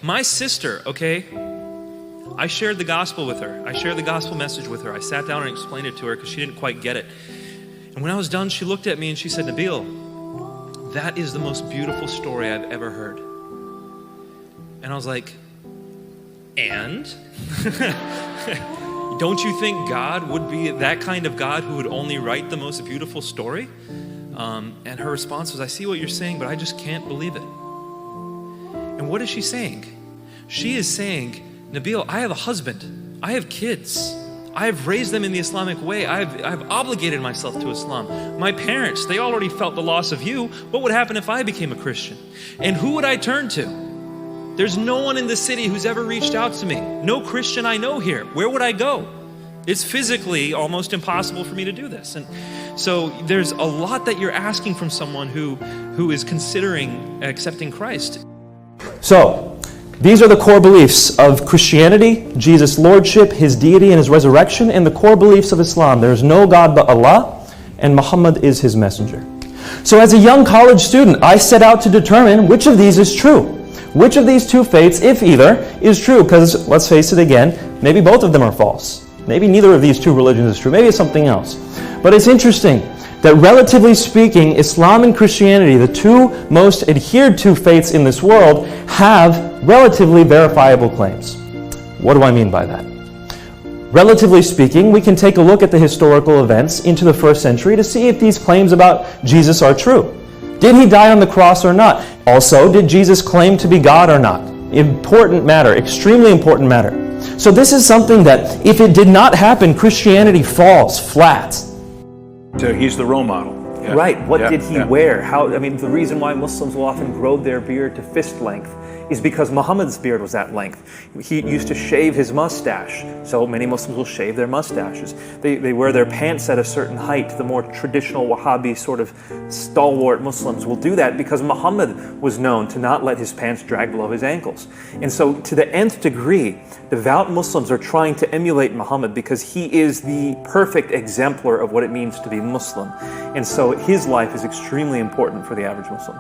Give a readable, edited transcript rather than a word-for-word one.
My sister, okay, I shared the gospel with her. I shared the gospel message with her. I sat down and explained it to her because she didn't quite get it. And when I was done, she looked at me and she said, Nabil, that is the most beautiful story I've ever heard. And I was like, and? Don't you think God would be that kind of God who would only write the most beautiful story? And her response was, I see what you're saying, but I just can't believe it. And what is she saying? She is saying, Nabil, I have a husband. I have kids. I have raised them in the Islamic way. I've obligated myself to Islam. My parents, they already felt the loss of you. What would happen if I became a Christian? And who would I turn to? There's no one in the city who's ever reached out to me. No Christian I know here. Where would I go? It's physically almost impossible for me to do this. And so there's a lot that you're asking from someone who is considering accepting Christ. So, these are the core beliefs of Christianity, Jesus' lordship, his deity and his resurrection, and the core beliefs of Islam. There is no God but Allah, and Muhammad is his messenger. So as a young college student, I set out to determine which of these is true. Which of these two faiths, if either, is true? Because, let's face it again, maybe both of them are false. Maybe neither of these two religions is true. Maybe it's something else. But it's interesting that relatively speaking, Islam and Christianity, the two most adhered to faiths in this world, have relatively verifiable claims. What do I mean by that? Relatively speaking, we can take a look at the historical events into the first century to see if these claims about Jesus are true. Did he die on the cross or not? Also, did Jesus claim to be God or not? Important matter, extremely important matter. So this is something that, if it did not happen, Christianity falls flat. So he's the role model. Yeah. Right. What did he wear? The reason why Muslims will often grow their beard to fist length is because Muhammad's beard was that length. He used to shave his mustache, so many Muslims will shave their mustaches. They wear their pants at a certain height. The more traditional Wahhabi sort of stalwart Muslims will do that because Muhammad was known to not let his pants drag below his ankles. And so to the nth degree, devout Muslims are trying to emulate Muhammad because he is the perfect exemplar of what it means to be Muslim. And so his life is extremely important for the average Muslim.